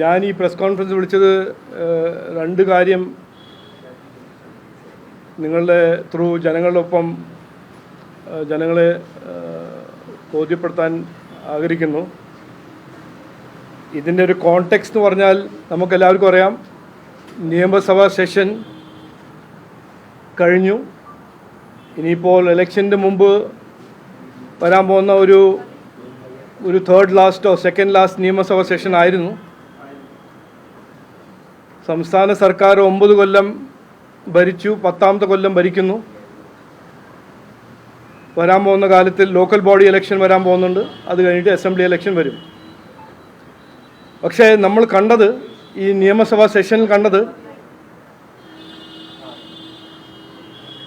ഞാൻ ഈ press conference വിളിച്ചത് രണ്ട് കാര്യം നിങ്ങളുടെ ത്രൂ ജനങ്ങളൊപ്പം ജനങ്ങളെ ബോധ്യപ്പെടുത്താൻ ആഗ്രഹിക്കുന്നു. ഇതിൻ്റെ ഒരു കോണ്ടെക്സ്റ്റ് എന്ന് പറഞ്ഞാൽ നമുക്കെല്ലാവർക്കും അറിയാം, നിയമസഭാ സെഷൻ കഴിഞ്ഞു. ഇനിയിപ്പോൾ ഇലക്ഷൻ്റെ മുമ്പ് വരാൻ പോകുന്ന ഒരു തേർഡ് ലാസ്റ്റോ സെക്കൻഡ് ലാസ്റ്റ് നിയമസഭാ സെഷൻ ആയിരുന്നു. സംസ്ഥാന സർക്കാർ 9 കൊല്ലം ഭരിച്ചു, 10ാമത്തെ കൊല്ലം ഭരിക്കുന്നു. വരാൻ പോകുന്ന കാലത്തിൽ ലോക്കൽ ബോഡി ഇലക്ഷൻ വരാൻ പോകുന്നുണ്ട്, അത് കഴിഞ്ഞിട്ട് അസംബ്ലി ഇലക്ഷൻ വരും. പക്ഷേ നമ്മൾ കണ്ടത്, ഈ നിയമസഭാ സെഷനിൽ കണ്ടത്,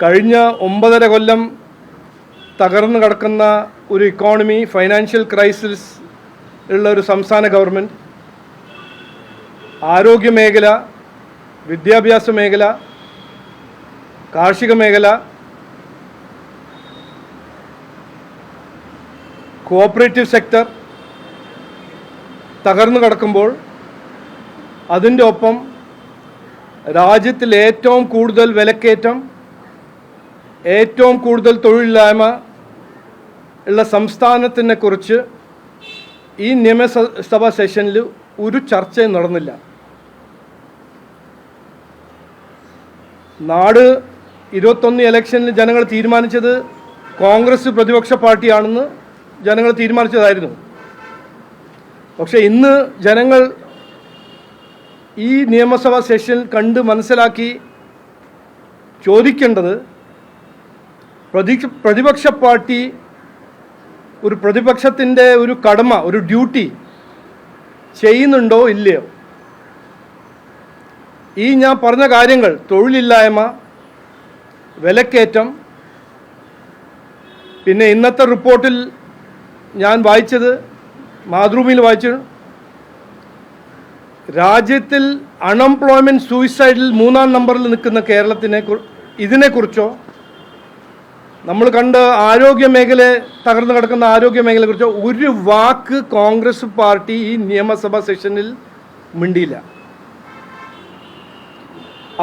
കഴിഞ്ഞ 9.5 കൊല്ലം തകർന്നു കിടക്കുന്ന ഒരു ഇക്കോണമി, ഫൈനാൻഷ്യൽ ക്രൈസിസ് ഉള്ള ഒരു സംസ്ഥാന ഗവൺമെൻറ്, ആരോഗ്യ മേഖല, വിദ്യാഭ്യാസ മേഖല, കാർഷിക മേഖല, കോഓപ്പറേറ്റീവ് സെക്ടർ തകർന്നു കിടക്കുമ്പോൾ അതിൻ്റെ ഒപ്പം രാജ്യത്തിൽ ഏറ്റവും കൂടുതൽ വിലക്കയറ്റം, ഏറ്റവും കൂടുതൽ തൊഴിലില്ലായ്മ ഉള്ള സംസ്ഥാനത്തിനെ കുറിച്ച് ഈ നിയമസഭാ സെഷനിൽ ഒരു ചർച്ചയും നടന്നില്ല. നാട് 21 ഇലക്ഷനിൽ ജനങ്ങൾ തീരുമാനിച്ചത് കോൺഗ്രസ് പ്രതിപക്ഷ പാർട്ടിയാണെന്ന് ജനങ്ങൾ തീരുമാനിച്ചതായിരുന്നു. പക്ഷേ ഇന്ന് ജനങ്ങൾ ഈ നിയമസഭാ സെഷൻ കണ്ട് മനസ്സിലാക്കി ചോദിക്കേണ്ടത്, പ്രതിപക്ഷ പാർട്ടി ഒരു പ്രതിപക്ഷത്തിൻ്റെ ഒരു കടമ, ഒരു ഡ്യൂട്ടി ചെയ്യുന്നുണ്ടോ ഇല്ലയോ? ഈ ഞാൻ പറഞ്ഞ കാര്യങ്ങൾ, തൊഴിലില്ലായ്മ, വിലക്കയറ്റം, പിന്നെ ഇന്നത്തെ റിപ്പോർട്ടിൽ ഞാൻ വായിച്ചത്, മാതൃഭൂമിയിൽ വായിച്ചു, രാജ്യത്തിൽ അൺഎംപ്ലോയ്മെൻറ്റ് സൂയിസൈഡിൽ 3ാം നമ്പറിൽ നിൽക്കുന്ന ഇതിനെക്കുറിച്ചോ, നമ്മൾ കണ്ട് ആരോഗ്യ മേഖല തകർന്നു കിടക്കുന്ന ആരോഗ്യ മേഖലയെക്കുറിച്ചോ ഒരു വാക്ക് കോൺഗ്രസ് പാർട്ടി ഈ നിയമസഭാ സെഷനിൽ മിണ്ടിയില്ല.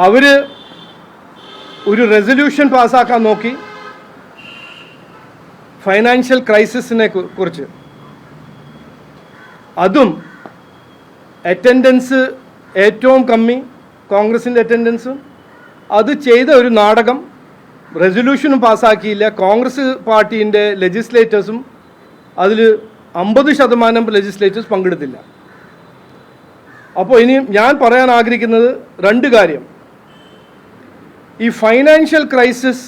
അവർ ഒരു റെസൊല്യൂഷൻ പാസ്സാക്കാൻ നോക്കി ഫൈനാൻഷ്യൽ ക്രൈസിസിനെ കുറിച്ച്. അതും അറ്റൻഡൻസ് ഏറ്റവും കമ്മി, കോൺഗ്രസിൻ്റെ അറ്റൻഡൻസും. അത് ചെയ്ത ഒരു നാടകം, റെസൊല്യൂഷനും പാസ്സാക്കിയില്ല. കോൺഗ്രസ് പാർട്ടീൻ്റെ ലെജിസ്ലേറ്റേഴ്സും അതിൽ 50% ലെജിസ്ലേറ്റേഴ്സ് പങ്കെടുത്തില്ല. അപ്പോൾ ഇനി ഞാൻ പറയാൻ ആഗ്രഹിക്കുന്നത് 2 കാര്യം. ഈ ഫൈനാൻഷ്യൽ ക്രൈസിസ്,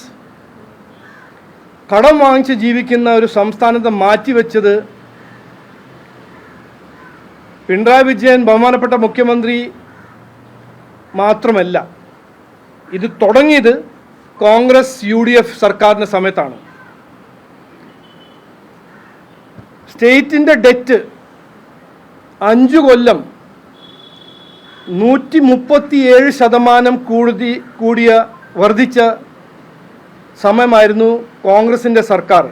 കടം വാങ്ങിച്ച് ജീവിക്കുന്ന ഒരു സംസ്ഥാനത്തെ മാറ്റിവെച്ചത് പിണറായി വിജയൻ ബഹുമാനപ്പെട്ട മുഖ്യമന്ത്രി മാത്രമല്ല, ഇത് തുടങ്ങിയത് കോൺഗ്രസ് UDF സർക്കാരിൻ്റെ സമയത്താണ്. സ്റ്റേറ്റിൻ്റെ ഡെറ്റ് 5 കൊല്ലം 137% വർദ്ധിച്ച സമയമായിരുന്നു കോൺഗ്രസിൻ്റെ സർക്കാർ.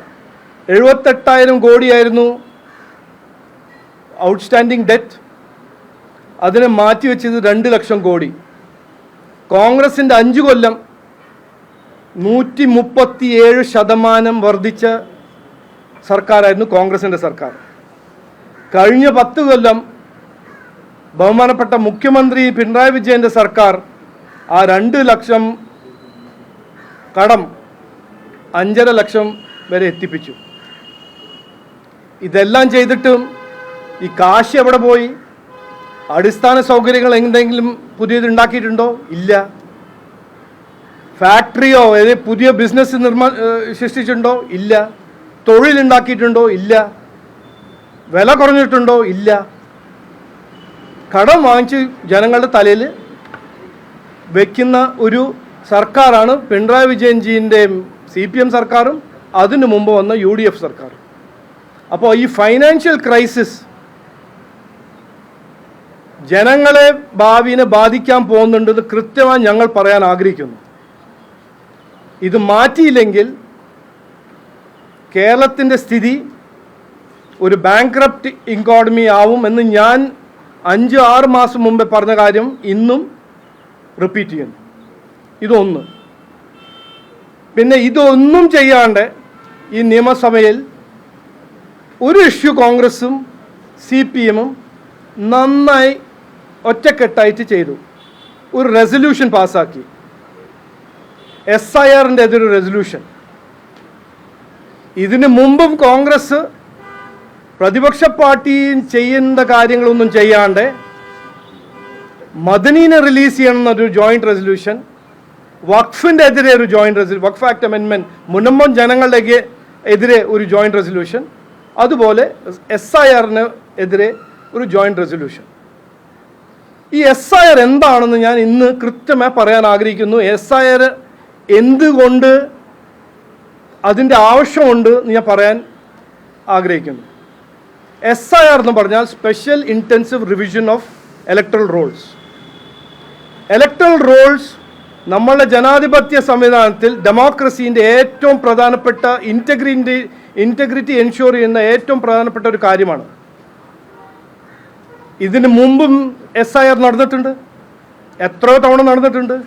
78,000 കോടിയായിരുന്നു ഔട്ട്സ്റ്റാൻഡിംഗ് ഡെറ്റ്. അതിനെ മാറ്റിവെച്ചത് 2 ലക്ഷം കോടി. കോൺഗ്രസിൻ്റെ 5 കൊല്ലം 137% വർദ്ധിച്ച സർക്കാരായിരുന്നു കോൺഗ്രസിൻ്റെ സർക്കാർ. കഴിഞ്ഞ 10 കൊല്ലം ബഹുമാനപ്പെട്ട മുഖ്യമന്ത്രി പിണറായി വിജയൻ്റെ സർക്കാർ ആ 2 ലക്ഷം കടം 5.5 ലക്ഷം വരെ എത്തിപ്പിച്ചു. ഇതെല്ലാം ചെയ്തിട്ടും ഈ കാശ് എവിടെ പോയി? അടിസ്ഥാന സൗകര്യങ്ങൾ എന്തെങ്കിലും പുതിയത് ഉണ്ടാക്കിയിട്ടുണ്ടോ? ഇല്ല. ഫാക്ടറിയോ പുതിയ ബിസിനസ് സൃഷ്ടിച്ചിട്ടുണ്ടോ? ഇല്ല. തൊഴിലുണ്ടാക്കിയിട്ടുണ്ടോ? ഇല്ല. വില കുറഞ്ഞിട്ടുണ്ടോ? ഇല്ല. കടം വാങ്ങിച്ച് ജനങ്ങളുടെ തലയിൽ വയ്ക്കുന്ന ഒരു സർക്കാരാണ് പിണറായി വിജയൻജീൻ്റെ CPM സർക്കാരും അതിനു മുമ്പ് വന്ന UDF സർക്കാരും. അപ്പോൾ ഈ ഫൈനാൻഷ്യൽ ക്രൈസിസ് ജനങ്ങളെ ഭാവിയെ ബാധിക്കാൻ പോകുന്നുണ്ടെന്ന് കൃത്യമായി ഞങ്ങൾ പറയാൻ ആഗ്രഹിക്കുന്നു. ഇത് മാറ്റിയില്ലെങ്കിൽ കേരളത്തിൻ്റെ സ്ഥിതി ഒരു ബാങ്ക്രപ്റ്റ് ഇക്കോണമി ആവും എന്ന് ഞാൻ 5-6 മാസം മുമ്പേ പറഞ്ഞ കാര്യം ഇന്നും റിപ്പീറ്റ് ചെയ്യുന്നു. ഇതൊന്ന്. പിന്നെ ഇതൊന്നും ചെയ്യാണ്ട് ഈ നിയമസഭയിൽ ഒരു ഇഷ്യൂ കോൺഗ്രസും CPM-ഉം നന്നായി ഒറ്റക്കെട്ടായിട്ട് ചെയ്തു. ഒരു റെസൊല്യൂഷൻ പാസ്സാക്കി, SIR-ൻ്റെ എതിരൊരു റെസൊല്യൂഷൻ. ഇതിനു മുമ്പും കോൺഗ്രസ് പ്രതിപക്ഷ പാർട്ടി ചെയ്യുന്ന കാര്യങ്ങളൊന്നും ചെയ്യാണ്ട് മദനീനെ റിലീസ് ചെയ്യണമെന്നൊരു ജോയിൻറ്റ് റെസൊല്യൂഷൻ, വഖഫിൻ്റെ എതിരെ ഒരു ജോയിൻറ്റ് റെസൊല്യൂഷൻ, വഖഫ് ആക്ട് അമെൻമെൻറ്റ്, മുനമ്പം ജനങ്ങളുടെ എതിരെ ഒരു ജോയിൻറ്റ് റെസൊല്യൂഷൻ, അതുപോലെ SIR-ന് എതിരെ ഒരു ജോയിൻറ്റ് റെസൊല്യൂഷൻ. ഈ SIR എന്താണെന്ന് ഞാൻ ഇന്ന് കൃത്യമായി പറയാൻ ആഗ്രഹിക്കുന്നു. SIR എന്തുകൊണ്ട് അതിൻ്റെ ആവശ്യമുണ്ട് എന്ന് ഞാൻ പറയാൻ ആഗ്രഹിക്കുന്നു. SIR എന്ന് പറഞ്ഞാൽ special intensive revision of electoral rolls. Electoral rolls നമ്മളുടെ ജനാധിപത്യ സംവിധാനത്തിൽ ഡെമോക്രസീൻ്റെ ഏറ്റവും പ്രധാനപ്പെട്ട ഇൻറ്റഗ്രിറ്റി എൻഷുർ ചെയ്യുന്ന ഏറ്റവും പ്രധാനപ്പെട്ട ഒരു കാര്യമാണ്. ഇതിന് മുമ്പും SIR നടന്നിട്ടുണ്ട്, എത്രയോ തവണ നടന്നിട്ടുണ്ട്.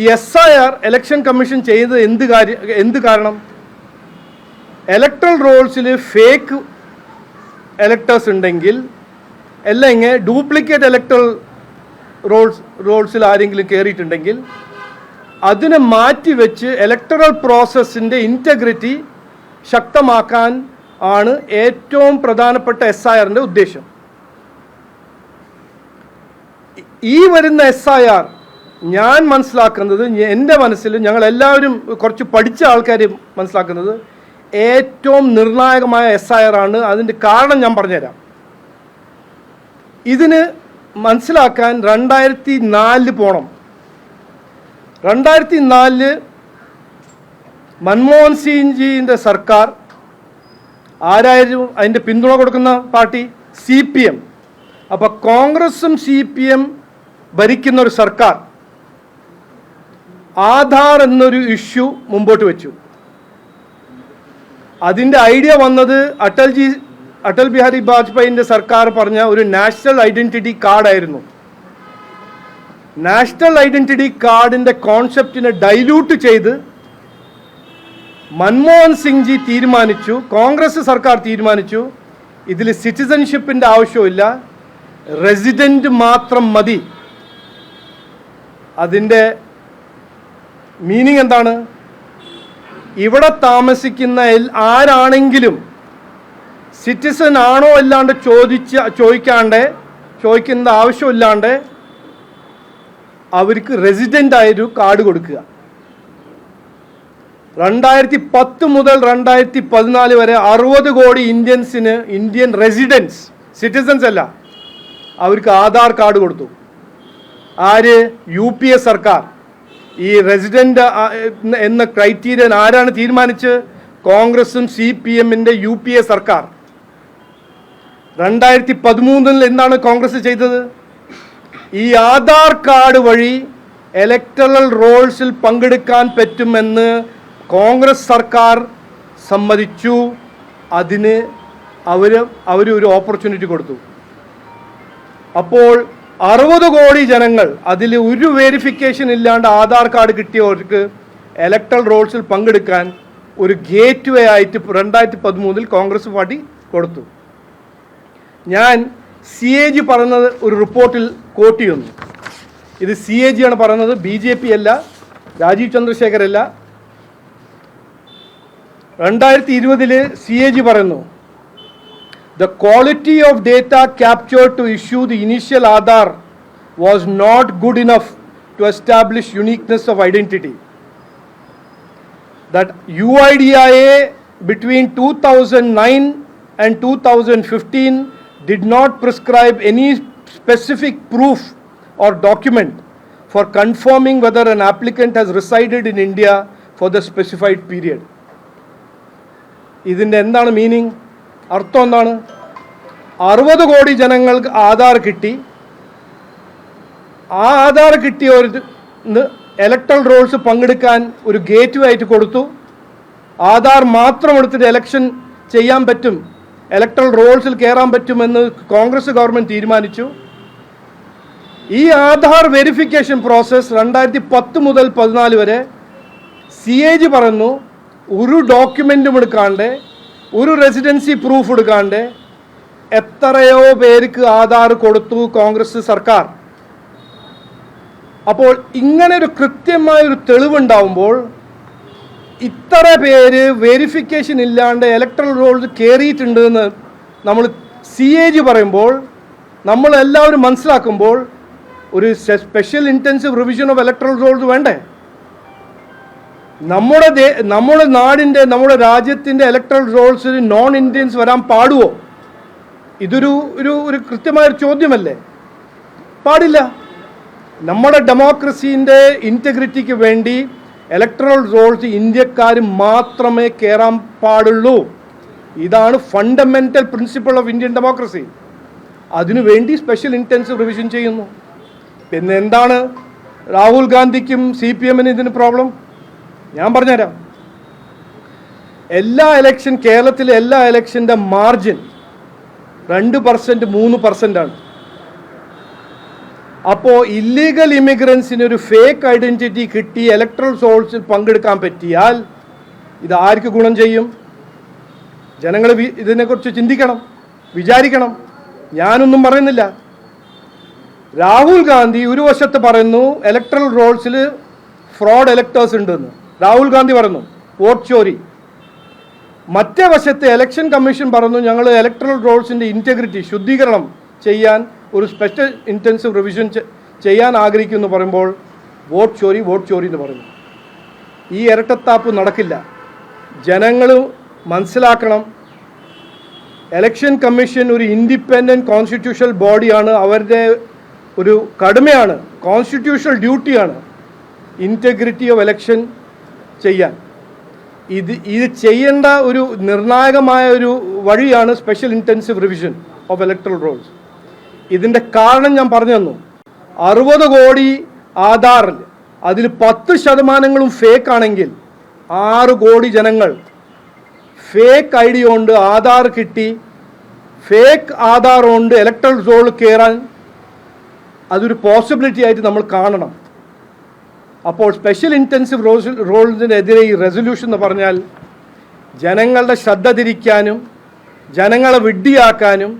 ഈ SIR ഇലക്ഷൻ കമ്മീഷൻ ചെയ്തത് എന്ത് കാരണം? ഇലക്ട്രൽ റോൾസിൽ ഫേക്ക് എലക്ടേഴ്സ് ഉണ്ടെങ്കിൽ, അല്ലെങ്കിൽ ഡ്യൂപ്ലിക്കേറ്റ് ഇലക്ട്രൽ റോൾസിൽ ആരെങ്കിലും കയറിയിട്ടുണ്ടെങ്കിൽ അതിനെ മാറ്റിവെച്ച് ഇലക്ടറൽ പ്രോസസ്സിൻ്റെ ഇൻറ്റഗ്രിറ്റി ശക്തമാക്കാൻ ആണ് ഏറ്റവും പ്രധാനപ്പെട്ട SIR-ൻ്റെ ഉദ്ദേശം. ഈ വരുന്ന SIR ഞാൻ മനസ്സിലാക്കുന്നത്, എൻ്റെ മനസ്സിൽ ഞങ്ങളെല്ലാവരും കുറച്ച് പഠിച്ച ആൾക്കാർ മനസ്സിലാക്കുന്നത് ഏറ്റവും നിർണായകമായ SIR ആണ്. അതിൻ്റെ കാരണം ഞാൻ പറഞ്ഞുതരാം. ഇതിന് മനസ്സിലാക്കാൻ 2004 പോകണം. 2004 മൻമോഹൻ സിംഗ്ജിൻ്റെ സർക്കാർ, ആരായിരുന്നു അതിൻ്റെ പിന്തുണ കൊടുക്കുന്ന പാർട്ടി? CPM. അപ്പോൾ കോൺഗ്രസും CPM ഭരിക്കുന്ന ഒരു സർക്കാർ ആധാർ എന്നൊരു ഇഷ്യൂ മുമ്പോട്ട് വെച്ചു. അതിൻ്റെ ഐഡിയ വന്നത് അടൽ ബിഹാരി വാജ്പേയിൻ്റെ സർക്കാർ പറഞ്ഞ ഒരു നാഷണൽ ഐഡൻറ്റിറ്റി കാർഡായിരുന്നു. നാഷണൽ ഐഡൻറ്റിറ്റി കാർഡിൻ്റെ കോൺസെപ്റ്റിനെ ഡൈല്യൂട്ട് ചെയ്ത് മൻമോഹൻ സിംഗ്ജി തീരുമാനിച്ചു, കോൺഗ്രസ് സർക്കാർ തീരുമാനിച്ചു, ഇതിൽ സിറ്റിസൺഷിപ്പിൻ്റെ ആവശ്യമില്ല, റെസിഡൻറ്റ് മാത്രം മതി. അതിൻ്റെ മീനിങ് എന്താണ്? ഇവിടെ താമസിക്കുന്ന ആരാണെങ്കിലും സിറ്റിസൺ ആണോ അല്ലാണ്ട് ചോദിക്കേണ്ട ആവശ്യമില്ലാണ്ട് അവർക്ക് റെസിഡൻ്റ് ആയൊരു കാർഡ് കൊടുക്കുക. 2010 മുതൽ 2014 വരെ 60 കോടി ഇന്ത്യൻ റെസിഡൻസ്, സിറ്റിസൺസ് അല്ല, അവർക്ക് ആധാർ കാർഡ് കൊടുത്തു. ആര്? UPA സർക്കാർ. ഈ റെസിഡൻ്റ് എന്ന ക്രൈറ്റീരിയൻ ആരാണ് തീരുമാനിച്ച്? കോൺഗ്രസും CPM-ൻ്റെ UPA സർക്കാർ. 2013 എന്താണ് കോൺഗ്രസ് ചെയ്തത്? ഈ ആധാർ കാർഡ് വഴി ഇലക്ടറൽ റോൾസിൽ പങ്കെടുക്കാൻ പറ്റുമെന്ന് കോൺഗ്രസ് സർക്കാർ സമ്മതിച്ചു. അതിന് അവർ ഒരു ഓപ്പർച്യൂണിറ്റി കൊടുത്തു. അപ്പോൾ 60 കോടി ജനങ്ങൾ, അതിൽ ഒരു വെരിഫിക്കേഷൻ ഇല്ലാണ്ട് ആധാർ കാർഡ് കിട്ടിയവർക്ക് ഇലക്ടറൽ റോൾസിൽ പങ്കെടുക്കാൻ ഒരു ഗേറ്റ് വേ ആയിട്ട് 2013 കോൺഗ്രസ് പാർട്ടി കൊടുത്തു. ഞാൻ CAG പറയുന്നത് ഒരു റിപ്പോർട്ടിൽ കോട്ട് ചെയ്യുന്നു. ഇത് CAG ആണ് പറയുന്നത്, BJP അല്ല, രാജീവ് ചന്ദ്രശേഖർ അല്ല. 2020 CAG പറയുന്നു, the quality of data captured to issue the initial Aadhaar was not good enough to establish uniqueness of identity. That UIDAI between 2009 and 2015 did not prescribe any specific proof or document for confirming whether an applicant has resided in India for the specified period. ഇതിൻ്റെ എന്താണ് meaning? അർത്ഥം എന്താണ്? 60 കോടി ജനങ്ങൾക്ക് ആധാർ കിട്ടി. ആ Aadhaar കിട്ടിയവർക്ക് electoral Rolls പങ്കെടുക്കാൻ ഒരു ഗേറ്റ് വേ ആയിട്ട് കൊടുത്തു. ആധാർ മാത്രം എടുത്തിട്ട് ഇലക്ഷൻ ചെയ്യാൻ പറ്റും, ഇലക്ട്രൽ റോൾസിൽ കയറാൻ പറ്റുമെന്ന് കോൺഗ്രസ് ഗവൺമെൻറ് തീരുമാനിച്ചു. ഈ ആധാർ വെരിഫിക്കേഷൻ പ്രോസസ്സ് 2010 മുതൽ 14 വരെ CAG പറയുന്നു ഒരു ഡോക്യുമെൻറ്റും എടുക്കാണ്ട് ഒരു റെസിഡൻസി പ്രൂഫ് എടുക്കാണ്ട് എത്രയോ പേർക്ക് ആധാർ കൊടുത്തു കോൺഗ്രസ് സർക്കാർ. അപ്പോൾ ഇങ്ങനെ ഒരു കൃത്യമായൊരു തെളിവുണ്ടാവുമ്പോൾ ഇത്ര പേര് വെരിഫിക്കേഷൻ ഇല്ലാണ്ട് ഇലക്ട്രൽ റോൾസ് കയറിയിട്ടുണ്ട് എന്ന് നമ്മൾ CAG പറയുമ്പോൾ നമ്മളെല്ലാവരും മനസ്സിലാക്കുമ്പോൾ ഒരു special intensive revision of electoral rolls വേണ്ടേ? നമ്മുടെ നാടിൻ്റെ നമ്മുടെ രാജ്യത്തിൻ്റെ ഇലക്ട്രൽ റോൾസിൽ നോൺ ഇന്ത്യൻസ് വരാൻ പാടുമോ? ഇതൊരു ഒരു കൃത്യമായൊരു ചോദ്യമല്ലേ? പാടില്ല. നമ്മുടെ ഡെമോക്രസീൻ്റെ ഇൻറ്റഗ്രിറ്റിക്ക് വേണ്ടി ഇലക്ട്രൽ റോൾസ് ഇന്ത്യക്കാർ മാത്രമേ കയറാൻ പാടുള്ളൂ. ഇതാണ് fundamental principle of Indian democracy. അതിനുവേണ്ടി സ്പെഷ്യൽ ഇൻറ്റൻസീവ് റിവിഷൻ ചെയ്യുന്നു. പിന്നെ എന്താണ് രാഹുൽ ഗാന്ധിക്കും CPM-നും ഇതിന് പ്രോബ്ലം? ഞാൻ പറഞ്ഞുതരാം. കേരളത്തിലെ എല്ലാ ഇലക്ഷൻ്റെ മാർജിൻ 2% 3% അപ്പോൾ ഇല്ലീഗൽ ഇമിഗ്രൻസിന് ഒരു ഫേക്ക് ഐഡൻറ്റിറ്റി കിട്ടി ഇലക്ട്രൽ റോൾസിൽ പങ്കെടുക്കാൻ പറ്റിയാൽ ഇത് ആർക്ക് ഗുണം ചെയ്യും? ജനങ്ങൾ ഇതിനെക്കുറിച്ച് ചിന്തിക്കണം, വിചാരിക്കണം. ഞാനൊന്നും പറയുന്നില്ല. രാഹുൽ ഗാന്ധി ഒരു വശത്ത് പറയുന്നു ഇലക്ട്രൽ റോൾസിൽ ഫ്രോഡ് എലക്ടേഴ്സ് ഉണ്ടെന്ന്. രാഹുൽ ഗാന്ധി പറയുന്നു വോട്ട് ചോരി. മറ്റേ വശത്ത് ഇലക്ഷൻ കമ്മീഷൻ പറഞ്ഞു ഞങ്ങൾ ഇലക്ട്രൽ റോൾസിൻ്റെ ഇൻറ്റഗ്രിറ്റി ശുദ്ധീകരണം ചെയ്യാൻ ഒരു സ്പെഷ്യൽ ഇൻറ്റൻസീവ് റിവിഷൻ ചെയ്യാൻ ആഗ്രഹിക്കുമെന്ന് പറയുമ്പോൾ വോട്ട് ചോരി എന്ന് പറയുന്നു. ഈ ഇരട്ടത്താപ്പ് നടക്കില്ല. ജനങ്ങൾ മനസ്സിലാക്കണം. ഇലക്ഷൻ കമ്മീഷൻ ഒരു ഇൻഡിപെൻഡൻറ്റ് കോൺസ്റ്റിറ്റ്യൂഷണൽ ബോഡിയാണ്. അവരുടെ ഒരു കടമയാണ്, കോൺസ്റ്റിറ്റ്യൂഷണൽ ഡ്യൂട്ടിയാണ് ഇൻറ്റഗ്രിറ്റി ഓഫ് ഇലക്ഷൻ ചെയ്യാൻ. ഇത് ചെയ്യേണ്ട ഒരു നിർണായകമായ ഒരു വഴിയാണ് special intensive revision of electoral rolls. ഇതിൻ്റെ കാരണം ഞാൻ പറഞ്ഞു തന്നു. 60 കോടി ആധാറിൽ അതിൽ 10% ഫേക്ക് ആണെങ്കിൽ 6 കോടി ജനങ്ങൾ ഫേക്ക് ID കൊണ്ട് ആധാർ കിട്ടി, ഫേക്ക് ആധാർ കൊണ്ട് ഇലക്ട്രൽ റോൾ കയറാൻ അതൊരു പോസിബിലിറ്റി ആയിട്ട് നമ്മൾ കാണണം. അപ്പോൾ സ്പെഷ്യൽ ഇൻറ്റൻസീവ് റോൾസിനെതിരെ ഈ റെസൊല്യൂഷൻ എന്ന് പറഞ്ഞാൽ ജനങ്ങളുടെ ശ്രദ്ധ തിരിക്കാനും ജനങ്ങളെ വിഡ്ഢിയാക്കാനും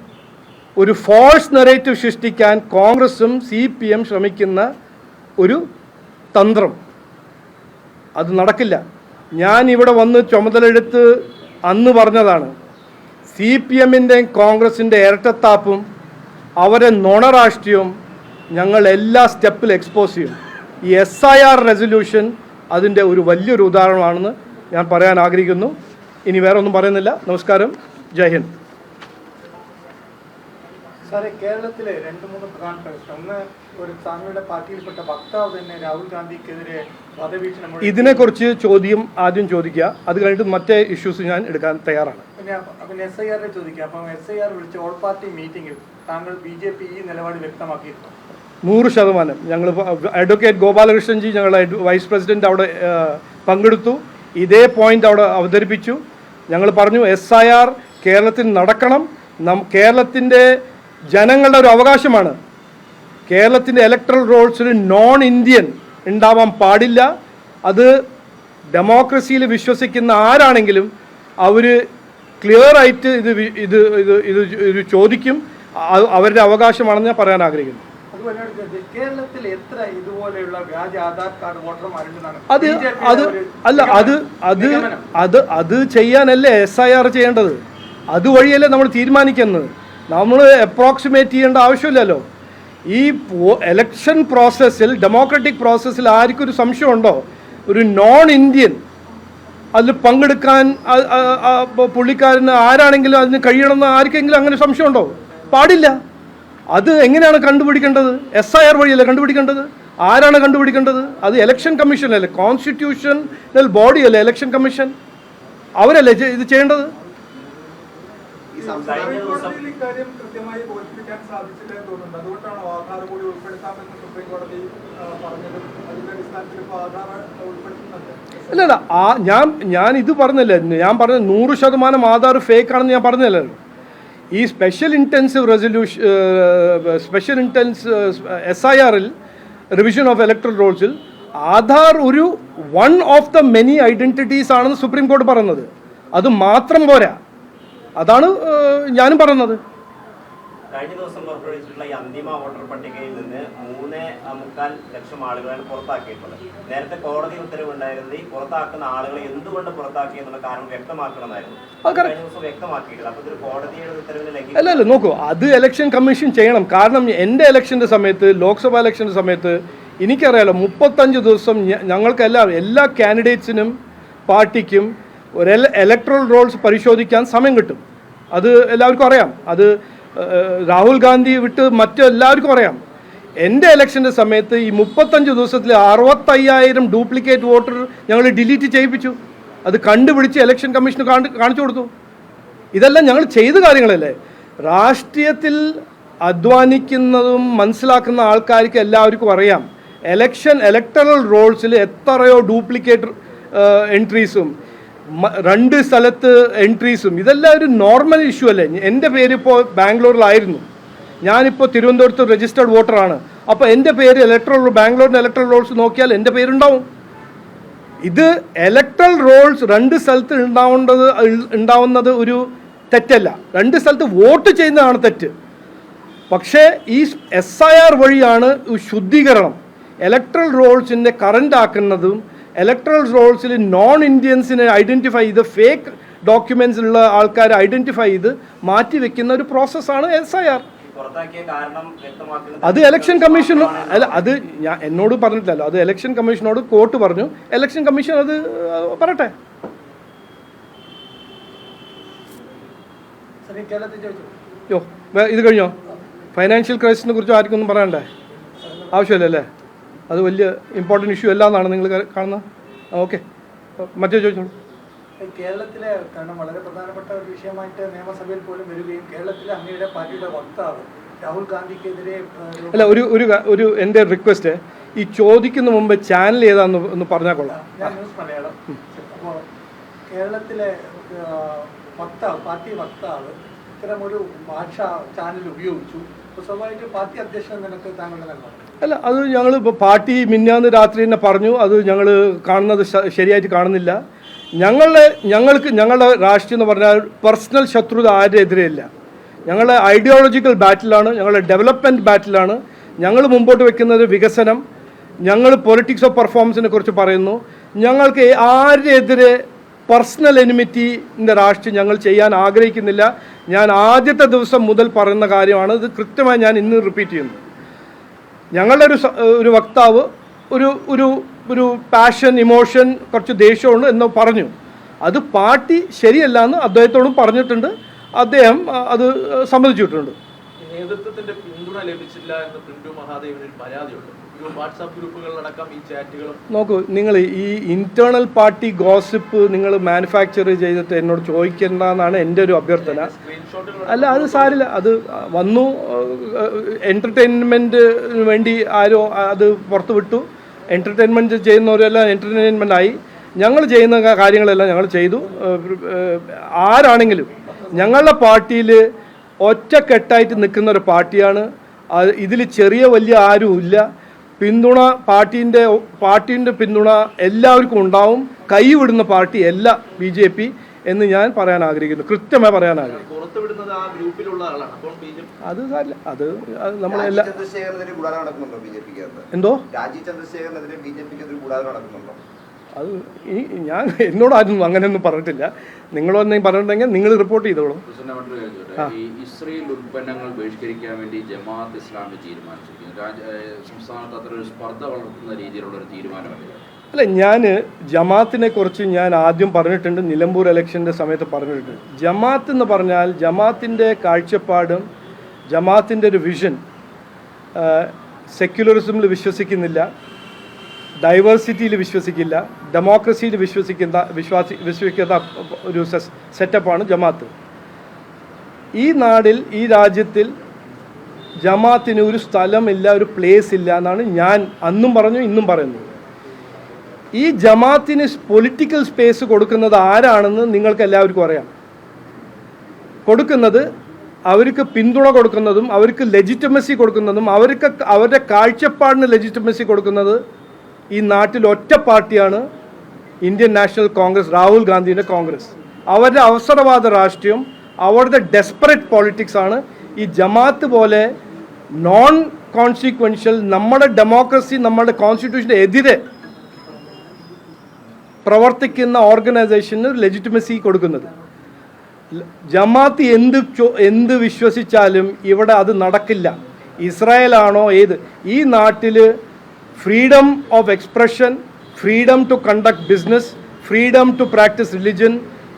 ഒരു ഫോൾസ് നെറേറ്റീവ് സൃഷ്ടിക്കാൻ കോൺഗ്രസും CPM ശ്രമിക്കുന്ന ഒരു തന്ത്രം. അത് നടക്കില്ല. ഞാൻ ഇവിടെ വന്ന് ചുമതലയെടുത്ത് അന്ന് പറഞ്ഞതാണ് CPM-ൻ്റെയും കോൺഗ്രസിൻ്റെ ഇരട്ടത്താപ്പും അവരെ നുണരാഷ്ട്രീയവും ഞങ്ങൾ എല്ലാ സ്റ്റെപ്പിലും എക്സ്പോസ് ചെയ്യും. ഈ SIR റെസൊല്യൂഷൻ അതിൻ്റെ ഒരു വലിയൊരു ഉദാഹരണമാണെന്ന് ഞാൻ പറയാൻ ആഗ്രഹിക്കുന്നു. ഇനി വേറെ ഒന്നും പറയുന്നില്ല. നമസ്കാരം. ജയ് ഹിന്ദ്. സാറേ, കേരളത്തിലെ 2-3 പ്രധാനപ്പെട്ട, ഒന്ന് ഒരു താങ്കളുടെ പാർട്ടിയിൽപ്പെട്ട വക്താവ് തന്നെ രാഹുൽ ഗാന്ധിക്കെതിരെ വധഭീഷണി. ഇതിനെക്കുറിച്ച് ആദ്യം ചോദിക്കുക, അത് കഴിഞ്ഞിട്ട് മറ്റേ ഇഷ്യൂസ് ഞാൻ എടുക്കാൻ തയ്യാറാണ്. പിന്നെ SIR ചോദിക്കുക. അപ്പം SIR വിളിച്ച ഓൾ പാർട്ടി മീറ്റിംഗിൽ താങ്കൾ BJP ഈ നിലപാട് വ്യക്തമാക്കിയിരുന്നു. 100%. ഞങ്ങൾ അഡ്വക്കേറ്റ് ഗോപാലകൃഷ്ണൻജി, ഞങ്ങളുടെ വൈസ് പ്രസിഡന്റ്, അവിടെ പങ്കെടുത്തു. ഇതേ പോയിന്റ് അവിടെ അവതരിപ്പിച്ചു. ഞങ്ങൾ പറഞ്ഞു SIR കേരളത്തിൽ നടക്കണം. കേരളത്തിൻ്റെ ജനങ്ങളുടെ ഒരു അവകാശമാണ്. കേരളത്തിൻ്റെ ഇലക്ട്രൽ റോൾസിൽ നോൺ ഇന്ത്യൻ ഉണ്ടാവാൻ പാടില്ല. അത് ഡെമോക്രസിയിൽ വിശ്വസിക്കുന്ന ആരാണെങ്കിലും അവർ ക്ലിയർ ആയിട്ട് ഇത് ചോദിക്കും. അവരുടെ അവകാശമാണെന്ന് ഞാൻ പറയാൻ ആഗ്രഹിക്കുന്നു. കേരളത്തിൽ എത്ര ഇതുപോലെയുള്ള വ്യാജ ആധാർ കാർഡ് വോട്ടർമാരുണ്ടെന്നാണ് അത് ചെയ്യാനല്ലേ SIR ചെയ്യേണ്ടത്? അതുവഴിയല്ലേ നമ്മൾ തീരുമാനിക്കുന്നത്. നമ്മൾ അപ്രോക്സിമേറ്റ് ചെയ്യേണ്ട ആവശ്യമില്ലല്ലോ. ഈ എലക്ഷൻ പ്രോസസ്സിൽ, ഡെമോക്രാറ്റിക് പ്രോസസ്സിൽ ആർക്കൊരു സംശയമുണ്ടോ ഒരു നോൺ ഇന്ത്യൻ അതിൽ പങ്കെടുക്കാൻ പുള്ളിക്കാരന് ആരാണെങ്കിലും അതിന് കഴിയണമെന്ന് ആർക്കെങ്കിലും അങ്ങനെ സംശയമുണ്ടോ? പാടില്ല. അത് എങ്ങനെയാണ് കണ്ടുപിടിക്കേണ്ടത്? SIR വഴിയല്ലേ കണ്ടുപിടിക്കേണ്ടത്. ആരാണ് കണ്ടുപിടിക്കേണ്ടത്? അത് ഇലക്ഷൻ കമ്മീഷനല്ലേ, കോൺസ്റ്റിറ്റ്യൂഷണൽ ബോഡിയല്ലേ ഇലക്ഷൻ കമ്മീഷൻ. അവരല്ലേ ഇത് ചെയ്യേണ്ടത്. അല്ലല്ല, ഞാൻ ഇത് പറഞ്ഞില്ല. ഞാൻ പറഞ്ഞ 100% ആധാർ ഫേക്ക് ആണെന്ന് ഞാൻ പറഞ്ഞല്ലോ. ഈ സ്പെഷ്യൽ SIR-ൽ റിവിഷൻ ഓഫ് ഇലക്ട്രൽ റോൾസിൽ ആധാർ ഒരു one of the many identities ആണെന്ന് സുപ്രീം കോടതി പറയുന്നത്. അത് മാത്രം പോരാ, അതാണ് ഞാനും പറയുന്നത്. കഴിഞ്ഞ ദിവസം പുറപ്പെടുവിച്ചിട്ടുള്ള ഈ അന്തിമ വോട്ടർ പട്ടികയിൽ നിന്ന് 3.25 ലക്ഷം ആളുകളാണ് പുറത്താക്കിയിട്ടുള്ളത്. നേരത്തെ കോടതി ഉത്തരവുണ്ടായിരുന്നത് ഈ പുറത്താക്കുന്ന ആളുകളെ എന്തുകൊണ്ട് പുറത്താക്കി എന്നുള്ള കാരണം വ്യക്തമാക്കണമെന്നായിരുന്നു. കഴിഞ്ഞ ദിവസം വ്യക്തമാക്കിയിട്ടില്ല. അപ്പൊ ഇതൊരു കോടതിയുടെ ഉത്തരവിന് അല്ലല്ല, നോക്കൂ, അത് ഇലക്ഷൻ കമ്മീഷൻ ചെയ്യണം. കാരണം എൻ്റെ ഇലക്ഷൻ്റെ സമയത്ത്, ലോക്സഭാ ഇലക്ഷൻ്റെ സമയത്ത് എനിക്കറിയാലോ, 35 ദിവസം ഞങ്ങൾക്കെല്ലാം എല്ലാ കാൻഡിഡേറ്റ്സിനും പാർട്ടിക്കും ഒരു ഇലക്ട്രൽ റോൾസ് പരിശോധിക്കാൻ സമയം കിട്ടും. അത് എല്ലാവർക്കും അറിയാം. അത് രാഹുൽ ഗാന്ധി വിട്ട് മറ്റെല്ലാവർക്കും അറിയാം. എൻ്റെ ഇലക്ഷൻ്റെ സമയത്ത് ഈ 35 ദിവസത്തിൽ 65,000 ഡ്യൂപ്ലിക്കേറ്റ് വോട്ടർ ഞങ്ങൾ ഡിലീറ്റ് ചെയ്യിപ്പിച്ചു. അത് കണ്ടുപിടിച്ച് ഇലക്ഷൻ കമ്മീഷന് കാണിച്ചു കൊടുത്തു. ഇതെല്ലാം ഞങ്ങൾ ചെയ്ത കാര്യങ്ങളല്ലേ. രാഷ്ട്രീയത്തിൽ അധ്വാനിക്കുന്നതും മനസ്സിലാക്കുന്ന ആൾക്കാർക്ക് എല്ലാവർക്കും അറിയാം ഇലക്ടറൽ റോൾസിൽ എത്രയോ ഡ്യൂപ്ലിക്കേറ്റ് എൻട്രീസും 2 സ്ഥലത്ത് എൻട്രീസും ഇതെല്ലാം ഒരു നോർമൽ ഇഷ്യൂ അല്ലേ. എൻ്റെ പേരിപ്പോൾ ബാംഗ്ലൂരിലായിരുന്നു, ഞാനിപ്പോൾ തിരുവനന്തപുരത്ത് രജിസ്റ്റേർഡ് വോട്ടറാണ്. അപ്പോൾ എൻ്റെ പേര് ബാംഗ്ലൂരിൻ്റെ ഇലക്ട്രൽ റോൾസ് നോക്കിയാൽ എൻ്റെ പേരുണ്ടാവും. ഇത് ഇലക്ട്രൽ റോൾസ് 2 സ്ഥലത്ത് ഉണ്ടാവുന്നത് ഒരു തെറ്റല്ല. 2 സ്ഥലത്ത് വോട്ട് ചെയ്യുന്നതാണ് തെറ്റ്. പക്ഷേ ഈ SIR വഴിയാണ് ശുദ്ധീകരണം. ഇലക്ട്രൽ റോൾസിൻ്റെ കറണ്ട് ആക്കുന്നതും ഇലക്ട്രൽ റോൾസിൽ നോൺ ഇന്ത്യൻസിനെ ഐഡൻറ്റിഫൈ ചെയ്ത് ഫേക്ക് ഡോക്യുമെൻറ്റ്സിലുള്ള ആൾക്കാരെ ഐഡൻറ്റിഫൈ ചെയ്ത് മാറ്റി വെക്കുന്ന ഒരു പ്രോസസ്സാണ് SIR. അത് ഇലക്ഷൻ കമ്മീഷൻ അല്ല, അത് എന്നോട് പറഞ്ഞിട്ടില്ലല്ലോ. അത് ഇലക്ഷൻ കമ്മീഷനോട് കോർട്ട് പറഞ്ഞു. ഇലക്ഷൻ കമ്മീഷൻ അത് പറയട്ടെ. ഇത് കഴിഞ്ഞോ? ഫൈനാൻഷ്യൽ ക്രൈസിസിനെ കുറിച്ച് ആർക്കൊന്നും പറയണ്ടേ? ആവശ്യമില്ലല്ലേ? അത് വലിയ ഇമ്പോർട്ടൻറ്റ് ഇഷ്യൂ അല്ല എന്നാണ് നിങ്ങൾ കാണുന്നത്. ഓക്കെ, മറ്റേ ചോദിച്ചോളൂ. കേരളത്തിലെ കാരണം വളരെ പ്രധാനപ്പെട്ട ഒരു വിഷയമായിട്ട് നിയമസഭയിൽ പോലും വരികയും കേരളത്തിലെ അങ്ങയുടെ പാർട്ടിയുടെ വക്താവ് രാഹുൽ ഗാന്ധിക്കെതിരെ അല്ല, ഒരു എൻ്റെ റിക്വസ്റ്റ്, ഈ ചോദിക്കുന്ന മുമ്പ് ചാനൽ ഏതാന്ന് ഒന്ന് പറഞ്ഞാൽ കൊള്ളാം. ഞാൻ ന്യൂസ് മലയാളം. അപ്പോൾ കേരളത്തിലെ വക്താവ്, പാർട്ടി വക്താവ് ഇത്തരമൊരു ഭാഷാ ചാനൽ ഉപയോഗിച്ചു. അപ്പോൾ സ്വാഭാവിക പാർട്ടി അധ്യക്ഷൻ നിനക്ക് താങ്കളുടെ നൽകണം. അല്ല, അത് ഞങ്ങൾ ഇപ്പോൾ പാർട്ടി മിന്നാന്ന് രാത്രി തന്നെ പറഞ്ഞു. അത് ഞങ്ങൾ കാണുന്നത് ശരിയായിട്ട് കാണുന്നില്ല. ഞങ്ങളുടെ രാഷ്ട്രീയം എന്ന് പറഞ്ഞാൽ പേഴ്സണൽ ശത്രുത ആരുടെ എതിരെയില്ല. ഞങ്ങളുടെ ഐഡിയോളജിക്കൽ ബാറ്റിലാണ്, ഞങ്ങളുടെ ഡെവലപ്മെൻറ്റ് ബാറ്റിലാണ്. ഞങ്ങൾ മുമ്പോട്ട് വെക്കുന്നത് വികസനം. ഞങ്ങൾ പൊളിറ്റിക്സ് ഓഫ് പെർഫോമൻസിനെ കുറിച്ച് പറയുന്നു. ഞങ്ങൾക്ക് ആരുടെ എതിരെ പേഴ്സണൽ എനിമിറ്റിൻ്റെ രാഷ്ട്രീയം ഞങ്ങൾ ചെയ്യാൻ ആഗ്രഹിക്കുന്നില്ല. ഞാൻ ആദ്യത്തെ ദിവസം മുതൽ പറയുന്ന കാര്യമാണ്. ഇത് കൃത്യമായി ഞാൻ ഇന്ന് റിപ്പീറ്റ് ചെയ്യുന്നു. ഞങ്ങളുടെ ഒരു വക്താവ് ഒരു പാഷൻ, ഇമോഷൻ, കുറച്ച് ദേഷ്യമുണ്ട് എന്ന് പറഞ്ഞു. അത് പാർട്ടി ശരിയല്ല എന്ന് അദ്ദേഹത്തോടും പറഞ്ഞിട്ടുണ്ട്. അദ്ദേഹം അത് സമ്മതിച്ചിട്ടുണ്ട്. നേതൃത്വത്തിന്റെ പിന്തുണ ലഭിച്ചില്ല എന്ന് പിന്തു മഹാദേവന് പരാതിയുണ്ട്. വാട്സാപ്പ് ഗ്രൂപ്പുകളിലടക്കം ഈ ചാറ്റുകളും നോക്കൂ, നിങ്ങൾ ഈ ഇന്റേണൽ പാർട്ടി ഗോസിപ്പ് നിങ്ങൾ മാനുഫാക്ചർ ചെയ്തിട്ട് എന്നോട് ചോദിക്കേണ്ടെന്നാണ് എൻ്റെ ഒരു അഭ്യർത്ഥന. അല്ല, അത് സാരില്ല. അത് വന്നു, എൻ്റർടൈൻമെൻറ്റിന് വേണ്ടി ആരോ അത് പുറത്ത് വിട്ടു. എൻ്റർടൈൻമെൻറ്റ് ചെയ്യുന്നവരെല്ലാം എൻ്റർടൈൻമെൻ്റ് ആയി. ഞങ്ങൾ ചെയ്യുന്ന കാര്യങ്ങളെല്ലാം ഞങ്ങൾ ചെയ്തു. ആരാണെങ്കിലും ഞങ്ങളുടെ പാർട്ടിയിൽ ഒറ്റക്കെട്ടായിട്ട് നിൽക്കുന്ന ഒരു പാർട്ടിയാണ്. ഇതിൽ ചെറിയ വലിയ ആരും ഇല്ല. പിന്തുണ പാർട്ടീൻ്റെ പിന്തുണ എല്ലാവർക്കും ഉണ്ടാവും. കൈവിടുന്ന പാർട്ടി അല്ല BJP എന്ന് ഞാൻ പറയാൻ ആഗ്രഹിക്കുന്നു, കൃത്യമായി പറയാൻ ആഗ്രഹിക്കുന്നു. അത് സാരില്ല, അത് നമ്മളെല്ലാം എന്തോ അത് എന്നോട് ആരും അങ്ങനെയൊന്നും പറഞ്ഞിട്ടില്ല. നിങ്ങളൊന്നും പറഞ്ഞിട്ടുണ്ടെങ്കിൽ നിങ്ങൾ റിപ്പോർട്ട് ചെയ്തോളൂ. ഇസ്രയേൽ ഉൽപ്പന്നങ്ങൾ ബഹിഷ്കരിക്കാൻ വേണ്ടി ജമാഅത്ത് ഇസ്ലാമി തീരുമാനിച്ചിരിക്കുന്നു. സംസ്ഥാനത്ത് അത്ര ഒരു സ്പർദ്ധ വളർത്തുന്ന രീതിയിലുള്ള ഒരു തീരുമാനമല്ല. അല്ല, ഞാൻ ജമാഅത്തിനെ കുറിച്ച് ഞാൻ ആദ്യം പറഞ്ഞിട്ടുണ്ട്. നിലമ്പൂർ ഇലക്ഷൻ്റെ സമയത്ത് പറഞ്ഞിട്ടുണ്ട്. ജമാഅത്ത് എന്ന് പറഞ്ഞാൽ ജമാഅത്തിൻ്റെ കാഴ്ചപ്പാടും ജമാഅത്തിൻ്റെ ഒരു വിഷൻ സെക്യുലറിസമിൽ വിശ്വസിക്കുന്നില്ല, ഡൈവേഴ്സിറ്റിയിൽ വിശ്വസിക്കില്ല, ഡെമോക്രസിയിൽ വിശ്വസിക്കുന്ന ഒരു സെറ്റപ്പാണ് ജമാഅത്ത്. ഈ നാടിൽ, ഈ രാജ്യത്തിൽ ജമാഅത്തിന് ഒരു സ്ഥലമില്ല, ഒരു പ്ലേസ് ഇല്ല എന്നാണ് ഞാൻ അന്നും പറഞ്ഞു, ഇന്നും പറയുന്നു. ഈ ജമാഅത്തിന് പൊളിറ്റിക്കൽ സ്പേസ് കൊടുക്കുന്നത് ആരാണെന്ന് നിങ്ങൾക്ക് എല്ലാവർക്കും അറിയാം. കൊടുക്കുന്നത് അവർക്ക് പിന്തുണ കൊടുക്കുന്നതും അവർക്ക് ലെജിറ്റിമസി കൊടുക്കുന്നതും അവരുടെ കാഴ്ചപ്പാടിന് ലെജിറ്റിമസി കൊടുക്കുന്നത് ഈ നാട്ടിൽ ഒറ്റ പാർട്ടിയാണ് ഇന്ത്യൻ നാഷണൽ കോൺഗ്രസ്, രാഹുൽ ഗാന്ധിയുടെ കോൺഗ്രസ്. അവരുടെ അവസരവാദ രാഷ്ട്രീയം, അവരുടെ ഡെസ്പറേറ്റ് പോളിറ്റിക്സ് ആണ് ഈ ജമാഅത്ത് പോലെ നോൺ കോൺസിക്വൻഷ്യൽ, നമ്മുടെ ഡെമോക്രസി, നമ്മുടെ കോൺസ്റ്റിറ്റ്യൂഷന് എതിരെ പ്രവർത്തിക്കുന്ന ഓർഗനൈസേഷന് ലെജിറ്റിമസി കൊടുക്കുന്നത്. ജമാഅത്ത് എന്ത് വിശ്വസിച്ചാലും ഇവിടെ അത് നടക്കില്ല. ഇസ്രായേലാണോ ഏത്, ഈ നാട്ടിൽ freedom of expression, freedom to conduct business, freedom to practice religion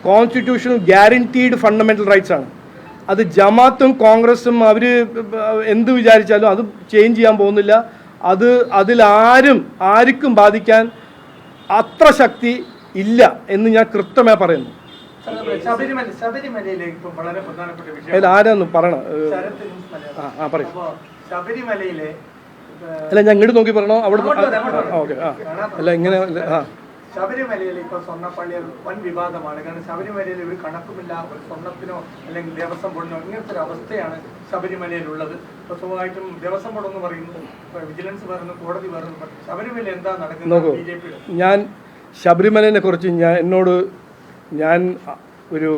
constitutional guaranteed fundamental rights ആണ്. അത് ജമാഅത്തും കോൺഗ്രസും അവർ എന്ത് വിചാരിച്ചാലും അത് ചേഞ്ച് ചെയ്യാൻ പോകുന്നില്ല. ആർക്കും ബാധിക്കാൻ അത്ര ശക്തി ഇല്ല എന്ന് ഞാൻ കൃത്യമായി പറയുന്നു. ശബരിമലയിലെ ഇപ്പം വളരെ പ്രധാനപ്പെട്ട വിഷയം ആരാന്ന് പറയണം. പറയും. ശബരിമലയിലെ അല്ല, ഞാൻ ഇങ്ങോട്ട് നോക്കി പറയണോ? അവിടെ ഓക്കെ. അല്ല, ഇങ്ങനെ ശബരിമലയിൽ ഇപ്പൊ സ്വർണ്ണപ്പള്ളിയിൽ വൻ വിവാദമാണ്. കാരണം ശബരിമലയിൽ ഒരു കണക്കുമില്ല, ഒരു സ്വർണ്ണത്തിനോ അല്ലെങ്കിൽ ദേവസ്വം ബോർഡിനോ ഇങ്ങനത്തെ ഒരു അവസ്ഥയാണ് ശബരിമലയിലുള്ളത്. ഇപ്പൊ സ്വാഭാവികമായിട്ടും ദേവസ്വം ബോർഡ് എന്ന് പറയുന്നു, വിജിലൻസ് പറയുന്നു, കോടതി പറയുന്നു. ശബരിമല എന്താ നടക്കുന്നത്? BJP ഞാൻ ശബരിമലയെ കുറിച്ച് ഞാൻ ഒരു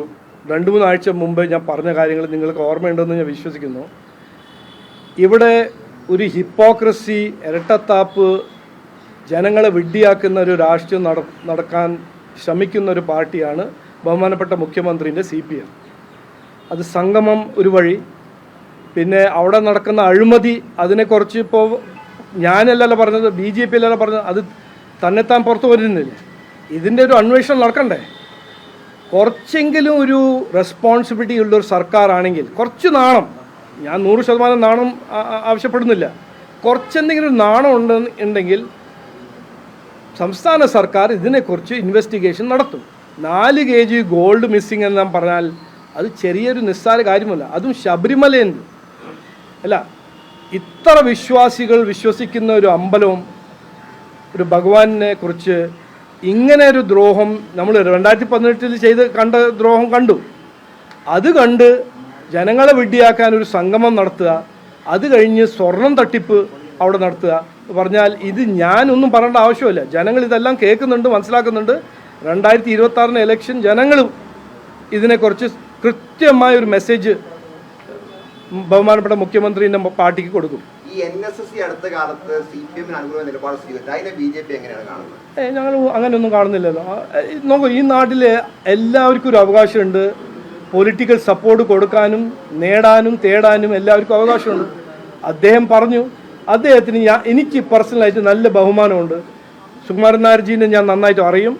2-3 ആഴ്ച മുമ്പ് ഞാൻ പറഞ്ഞ കാര്യങ്ങൾ നിങ്ങൾക്ക് ഓർമ്മയുണ്ടെന്ന് ഞാൻ വിശ്വസിക്കുന്നു. ഇവിടെ ഒരു ഹിപ്പോക്രസി, ഇരട്ടത്താപ്പ്, ജനങ്ങളെ വിഡ്ഢിയാക്കുന്ന ഒരു രാഷ്ട്രീയം നടക്കാൻ ശ്രമിക്കുന്ന ഒരു പാർട്ടിയാണ് ബഹുമാനപ്പെട്ട മുഖ്യമന്ത്രിൻ്റെ CPM. അത് സംഗമം ഒരു വഴി, പിന്നെ അവിടെ നടക്കുന്ന അഴിമതി, അതിനെക്കുറിച്ച് ഇപ്പോൾ ഞാനല്ലല്ലോ പറഞ്ഞത്, BJP അല്ലല്ലോ പറഞ്ഞത്, അത് തന്നെത്താൻ പുറത്തു വരുന്നില്ല. ഇതിൻ്റെ ഒരു അന്വേഷണം നടക്കണ്ടേ? കുറച്ചെങ്കിലും ഒരു റെസ്പോൺസിബിലിറ്റി ഉള്ളൊരു സർക്കാരാണെങ്കിൽ, കുറച്ച് നാണം, ഞാൻ 100% നാണം ആവശ്യപ്പെടുന്നില്ല, കുറച്ചെന്തെങ്കിലും ഒരു നാണം ഉണ്ടെങ്കിൽ സംസ്ഥാന സർക്കാർ ഇതിനെക്കുറിച്ച് ഇൻവെസ്റ്റിഗേഷൻ നടത്തും. 4 kg ഗോൾഡ് മിസ്സിങ് എന്ന് പറഞ്ഞാൽ അത് ചെറിയൊരു നിസ്സാര കാര്യമല്ല. അതും ശബരിമലയിൽ അല്ല, ഇത്ര വിശ്വാസികൾ വിശ്വസിക്കുന്ന ഒരു അമ്പലവും ഒരു ഭഗവാനെ കുറിച്ച് ഇങ്ങനെ ഒരു ദ്രോഹം നമ്മൾ 2018 കണ്ട ദ്രോഹം കണ്ടു. അത് കണ്ട് ജനങ്ങളെ വിഡ്ഢിയാക്കാൻ ഒരു സംഗമം നടത്തുക, അത് കഴിഞ്ഞ് സ്വർണം തട്ടിപ്പ് അവിടെ നടത്തുക പറഞ്ഞാൽ ഇത് ഞാനൊന്നും പറയേണ്ട ആവശ്യമില്ല. ജനങ്ങൾ ഇതെല്ലാം കേൾക്കുന്നുണ്ട്, മനസ്സിലാക്കുന്നുണ്ട്. 2026 ഇലക്ഷൻ ജനങ്ങളും ഇതിനെക്കുറിച്ച് കൃത്യമായ ഒരു മെസ്സേജ് ബഹുമാനപ്പെട്ട മുഖ്യമന്ത്രിയുടെ പാർട്ടിക്ക് കൊടുക്കും. ഈ NSS അടുത്ത കാലത്ത് CPM അനുകൂല നിലപാട് സ്വീകരിച്ചു, അതിനെ BJP എങ്ങനെയാണ് കാണുന്നത്? ഞങ്ങൾ അങ്ങനെയൊന്നും കാണുന്നില്ലല്ലോ. നോക്കൂ, ഈ നാട്ടിൽ എല്ലാവർക്കും ഒരു അവകാശമുണ്ട്. പൊളിറ്റിക്കൽ സപ്പോർട്ട് കൊടുക്കാനും നേടാനും തേടാനും എല്ലാവർക്കും അവകാശമുണ്ട്. അദ്ദേഹം പറഞ്ഞു, അദ്ദേഹത്തിന് എനിക്ക് പേഴ്സണലായിട്ട് നല്ല ബഹുമാനമുണ്ട്. സുകുമാരൻ നായർജീനെ ഞാൻ നന്നായിട്ട് അറിയും,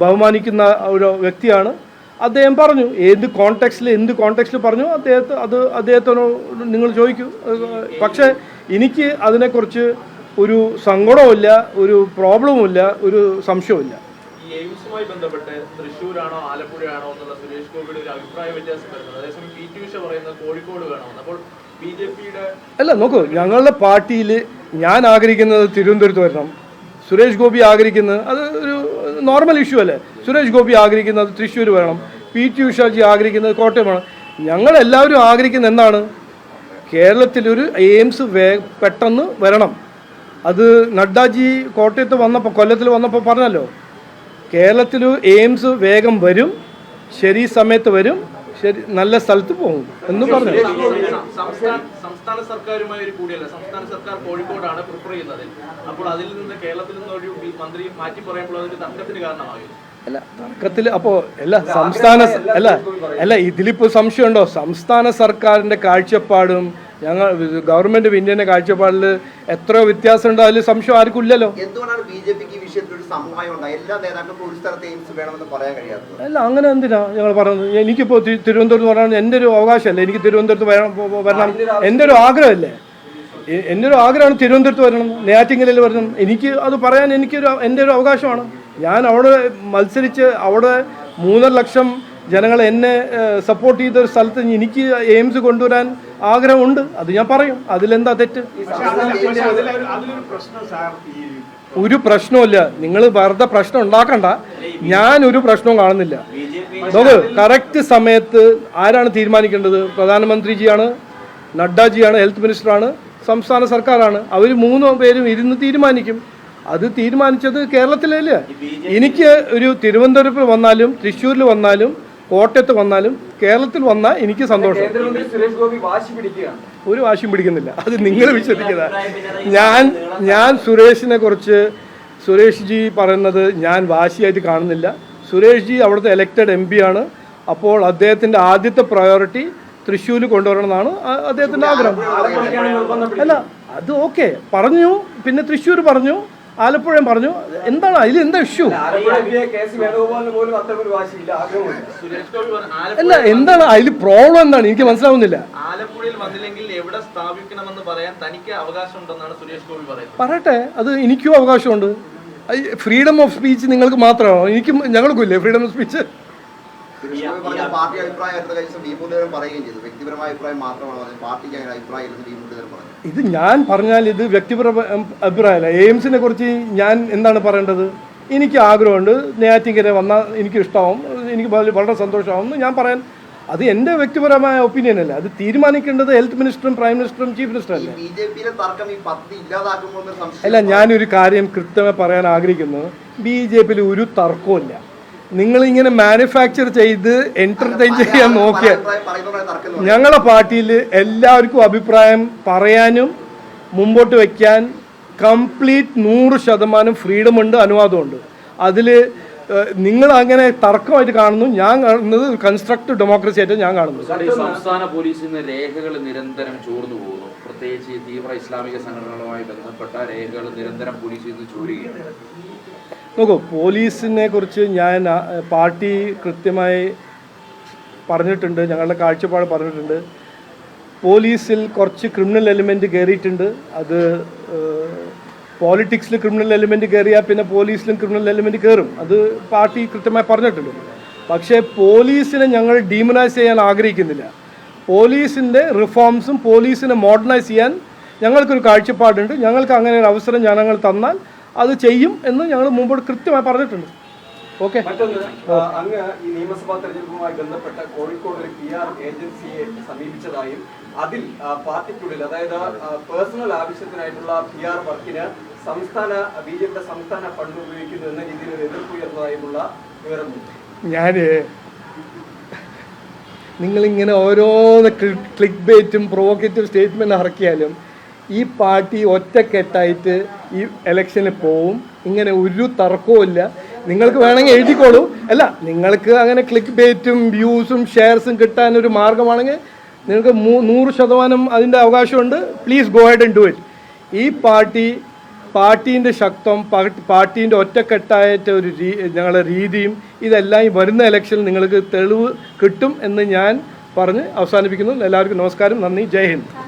ബഹുമാനിക്കുന്ന ഒരു വ്യക്തിയാണ്. അദ്ദേഹം പറഞ്ഞു എന്ത് കോണ്ടെക്സ്റ്റിൽ പറഞ്ഞു, അദ്ദേഹത്തിനോട് നിങ്ങൾ ചോദിക്കൂ. പക്ഷേ എനിക്ക് അതിനെക്കുറിച്ച് ഒരു സങ്കടവുമില്ല, ഒരു പ്രോബ്ലവുമില്ല, ഒരു സംശയവുമില്ല. ഈ എയിംസുമായി ബന്ധപ്പെട്ട് തൃശ്ശൂരാണോ ആലപ്പുഴയാണോ എന്നുള്ള സുരേഷ് ഗോപിയുടെ ഒരു അഭിപ്രായ വ്യത്യാസം വരുന്നത്. അതേസമയം PT ഉഷ പറയുന്നത് കോഴിക്കോട് വേണമെന്ന്. അപ്പോൾ BJPയുടെ അല്ല, നോക്കൂ, ഞങ്ങളുടെ പാർട്ടിയിൽ ഞാൻ ആഗ്രഹിക്കുന്നത് തിരുവനന്തപുരത്ത് വരണം, സുരേഷ് ഗോപി ആഗ്രഹിക്കുന്നത് അത് ഒരു നോർമൽ ഇഷ്യൂ അല്ലേ. സുരേഷ് ഗോപി ആഗ്രഹിക്കുന്നത് തൃശ്ശൂർ വേണം, PT ഉഷാജി ആഗ്രഹിക്കുന്നത് കോട്ടയം വേണം. ഞങ്ങളെല്ലാവരും ആഗ്രഹിക്കുന്നത് എന്താണ്? കേരളത്തിലൊരു എയിംസ് പെട്ടെന്ന് വരണം. അത് നഡ്ഡാജി കോട്ടയത്ത് വന്നപ്പോൾ, കൊല്ലത്തിൽ വന്നപ്പോൾ പറഞ്ഞല്ലോ, കേരളത്തിൽ എയിംസ് വേഗം വരും, ശരി സമയത്ത് വരും, ശരി നല്ല സ്ഥലത്ത് പോകും എന്ന് പറഞ്ഞു. സംസ്ഥാന സർക്കാരുമായി ഒരു കൂടിയല്ല, സംസ്ഥാന സർക്കാർ കോഴിക്കോടാണ് പ്രിഫർ ചെയ്യുന്നത്. അപ്പോൾ അതിൽ നിന്ന് കേരളത്തിൽ നിന്ന് ഒരു മന്ത്രി മാറ്റി പറയുമ്പോൾ അതൊരു തർക്കത്തിന് കാരണമാകും. അല്ല, തർക്കത്തിൽ അപ്പോൾ ഇതിലിപ്പോൾ സംശയമുണ്ടോ? സംസ്ഥാന സർക്കാരിൻ്റെ കാഴ്ചപ്പാടും ഗവൺമെന്റ് ഓഫ് ഇന്ത്യന്റെ കാഴ്ചപ്പാടിൽ എത്രയോ വ്യത്യാസമുണ്ടോ? അതിൽ സംശയം ആർക്കും ഇല്ലല്ലോ. എന്തുകൊണ്ടാണ് BJPക്ക് ഈ വിഷയത്തിൽ ഒരു സമവായം ഉണ്ടായി? എല്ലാ നേതാക്കൾക്കും ഒരു സ്ഥലത്ത് എയിംസ് വേണമെന്ന് പറയാൻ കഴിയാത്തത്? അല്ല, അങ്ങനെ എന്തിനാ ഞങ്ങൾ പറയുന്നത്? എനിക്കിപ്പോൾ തിരുവനന്തപുരത്ത് പറയാൻ എൻ്റെ ഒരു അവകാശമല്ലേ. എനിക്ക് തിരുവനന്തപുരത്ത് വരണം, എൻ്റെ ഒരു ആഗ്രഹമല്ലേ. എൻ്റെ ഒരു ആഗ്രഹമാണ് തിരുവനന്തപുരത്ത് വരണം, നെയ്യാറ്റിൻകരയിൽ വരണം. എനിക്ക് അത് പറയാൻ എൻ്റെ ഒരു അവകാശമാണ്. ഞാൻ അവിടെ മത്സരിച്ച് അവിടെ 3.5 ലക്ഷം ജനങ്ങൾ എന്നെ സപ്പോർട്ട് ചെയ്ത ഒരു സ്ഥലത്ത് എനിക്ക് എയിംസ് കൊണ്ടുവരാൻ ആഗ്രഹമുണ്ട്. അത് ഞാൻ പറയും, അതിലെന്താ തെറ്റ്? ഒരു പ്രശ്നവുമില്ല. നിങ്ങൾ വെറുതെ പ്രശ്നം ഉണ്ടാക്കണ്ട. ഞാനൊരു പ്രശ്നവും കാണുന്നില്ല. നോക്ക്, കറക്റ്റ് സമയത്ത് ആരാണ് തീരുമാനിക്കേണ്ടത്? പ്രധാനമന്ത്രിജിയാണ്, നഡ്ഡാജിയാണ്, ഹെൽത്ത് മിനിസ്റ്ററാണ്, സംസ്ഥാന സർക്കാരാണ്. അവർ 3 പേരും ഇരുന്ന് തീരുമാനിക്കും. അത് തീരുമാനിച്ചത് കേരളത്തിലല്ല. എനിക്ക് ഒരു തിരുവനന്തപുരത്ത് വന്നാലും തൃശ്ശൂരിൽ വന്നാലും കോട്ടയത്ത് വന്നാലും കേരളത്തിൽ വന്നാൽ എനിക്ക് സന്തോഷം. ഒരു വാശിയും പിടിക്കുന്നില്ല. അത് നിങ്ങൾ വിശ്വസിക്കുക. ഞാൻ സുരേഷിനെ കുറിച്ച് സുരേഷ് ജി പറയുന്നത് ഞാൻ വാശിയായിട്ട് കാണുന്നില്ല. സുരേഷ് ജി അവിടുത്തെ എലക്റ്റഡ് MP ആണ്. അപ്പോൾ അദ്ദേഹത്തിൻ്റെ ആദ്യത്തെ പ്രയോറിറ്റി തൃശ്ശൂരിൽ കൊണ്ടുവരണമെന്നാണ് അദ്ദേഹത്തിൻ്റെ ആഗ്രഹം. അല്ല, അത് ഓക്കെ പറഞ്ഞു. പിന്നെ തൃശ്ശൂർ പറഞ്ഞു, ആലപ്പുഴയും പറഞ്ഞു. എന്താണ് അതിൽ എന്താ ഇഷ്യൂ? അല്ല, എന്താണ് അതിൽ പ്രോബ്ലം? എന്താണ് എനിക്ക് മനസ്സിലാവുന്നില്ല. ആലപ്പുഴയിൽ വന്നില്ലെങ്കിൽ എവിടെ സ്ഥാപിക്കണമെന്ന് പറയാൻ തനിക്ക് അവകാശമുണ്ടെന്നാണ് സുരേഷ് ഗോപി പറയുന്നത്. പറയട്ടെ, അത് എനിക്കും അവകാശമുണ്ട്. ഫ്രീഡം ഓഫ് സ്പീച്ച് നിങ്ങൾക്ക് മാത്രമാണോ? ഞങ്ങൾക്കും ഇല്ലേ ഫ്രീഡം ഓഫ് സ്പീച്ച്? പാർട്ടി അഭിപ്രായം പറയുകയും ചെയ്തു. വ്യക്തിപരമായ അഭിപ്രായം മാത്രമാണ് പാർട്ടിക്ക് അങ്ങനെ അഭിപ്രായം പറഞ്ഞു. ഇത് ഞാൻ പറഞ്ഞാൽ ഇത് വ്യക്തിപരമായ അഭിപ്രായമല്ല. എയിംസിനെ കുറിച്ച് ഞാൻ എന്താണ് പറയേണ്ടത്? എനിക്ക് ആഗ്രഹമുണ്ട്, നെയ്യാറ്റിൻകര വന്നാൽ എനിക്ക് ഇഷ്ടമാവും, എനിക്ക് വളരെ സന്തോഷമാവും ഞാൻ പറയാൻ. അത് എൻ്റെ വ്യക്തിപരമായ ഒപ്പീനിയൻ അല്ല. അത് തീരുമാനിക്കേണ്ടത് ഹെൽത്ത് മിനിസ്റ്ററും പ്രൈം മിനിസ്റ്ററും ചീഫ് മിനിസ്റ്ററും അല്ലേ. അല്ല, ഞാനൊരു കാര്യം കൃത്യമായി പറയാൻ ആഗ്രഹിക്കുന്നു. BJP ഒരു തർക്കമില്ല. നിങ്ങളിങ്ങനെ മാനുഫാക്ചർ ചെയ്ത് എൻ്റർടൈൻ ചെയ്യാൻ നോക്കിയാൽ ഞങ്ങളുടെ പാർട്ടിയിൽ എല്ലാവർക്കും അഭിപ്രായം പറയാനും മുമ്പോട്ട് വയ്ക്കാൻ കംപ്ലീറ്റ് 100% ഫ്രീഡമുണ്ട്, അനുവാദമുണ്ട്. അതിൽ നിങ്ങൾ അങ്ങനെ തർക്കമായിട്ട് കാണുന്നു. ഞാൻ കാണുന്നത് കൺസ്ട്രക്റ്റീവ് ഡെമോക്രസി ആയിട്ട് ഞാൻ കാണുന്നു. സംസ്ഥാന പോലീസിൽ നിന്ന് രേഖകൾ നിരന്തരം ചോർന്നു പോകുന്നു. പ്രത്യേകിച്ച് തീവ്ര ഇസ്ലാമിക സംഘടനകളുമായി ബന്ധപ്പെട്ട രേഖകൾ നിരന്തരം പോലീസിൽ നിന്ന് ചോരുകയാണ്. നോക്കൂ, പോലീസിനെ കുറിച്ച് ഞാൻ പാർട്ടി കൃത്യമായി പറഞ്ഞിട്ടുണ്ട്, ഞങ്ങളുടെ കാഴ്ചപ്പാട് പറഞ്ഞിട്ടുണ്ട്. പോലീസിൽ കുറച്ച് ക്രിമിനൽ എലിമെൻറ്റ് കയറിയിട്ടുണ്ട്. അത് പോളിറ്റിക്സിൽ ക്രിമിനൽ എലിമെൻറ്റ് കയറിയാൽ പിന്നെ പോലീസിലും ക്രിമിനൽ എലിമെൻറ്റ് കയറും. അത് പാർട്ടി കൃത്യമായി പറഞ്ഞിട്ടുണ്ട്. പക്ഷേ പോലീസിനെ ഞങ്ങൾ ഡീമനൈസ് ചെയ്യാൻ ആഗ്രഹിക്കുന്നില്ല. പോലീസിൻ്റെ റിഫോംസും പോലീസിനെ മോഡേണൈസ് ചെയ്യാൻ ഞങ്ങൾക്കൊരു കാഴ്ചപ്പാടുണ്ട്. ഞങ്ങൾക്ക് അങ്ങനെ ഒരു അവസരം ജനങ്ങൾ തന്നാൽ അത് ചെയ്യും എന്ന് ഞങ്ങൾ മുമ്പോട്ട് കൃത്യമായി പറഞ്ഞിട്ടുണ്ട്. ഓക്കെ. അങ്ങ് ഈ നിയമസഭാ തെരഞ്ഞെടുപ്പുമായി ബന്ധപ്പെട്ട കോഴിക്കോട് ഒരു PR ഏജൻസിയെ സമീപിച്ചതായും അതിൽ പാർട്ടിക്കുള്ളിൽ, അതായത് പേഴ്സണൽ ആവശ്യത്തിനായിട്ടുള്ള PR വർക്കിന് BJP സംസ്ഥാന ഫണ്ട് ഉപയോഗിക്കുന്നു എന്ന രീതിയിൽ ഒരു എതിർപ്പ് ഉയർന്നതായിട്ടുള്ള വിവരം. നിങ്ങളിങ്ങനെ ഓരോന്ന് ക്ലിക്ക് ബേറ്റും പ്രൊവോക്കേറ്റീവ് സ്റ്റേറ്റ്മെൻറ്റ് ഇറക്കിയാലും ഈ പാർട്ടി ഒറ്റക്കെട്ടായിട്ട് ഈ ഇലക്ഷന് പോവും. ഇങ്ങനെ ഒരു തർക്കവും ഇല്ല. നിങ്ങൾക്ക് വേണമെങ്കിൽ എഴുതിക്കോളൂ. അല്ല, നിങ്ങൾക്ക് അങ്ങനെ ക്ലിക്ക് ബേറ്റും വ്യൂസും ഷെയർസും കിട്ടാനൊരു മാർഗമാണെങ്കിൽ നിങ്ങൾക്ക് 100% അതിൻ്റെ അവകാശമുണ്ട്. Please go head and do it. ഈ പാർട്ടീൻ്റെ ശക്തം, പാർട്ടീൻ്റെ ഒറ്റക്കെട്ടായിട്ട് ഒരു ഞങ്ങളുടെ രീതിയും ഇതെല്ലാം ഈ വരുന്ന ഇലക്ഷനിൽ നിങ്ങൾക്ക് തെളിവ് കിട്ടും എന്ന് ഞാൻ പറഞ്ഞ് അവസാനിപ്പിക്കുന്നു. എല്ലാവർക്കും നമസ്കാരം, നന്ദി, ജയ് ഹിന്ദ്.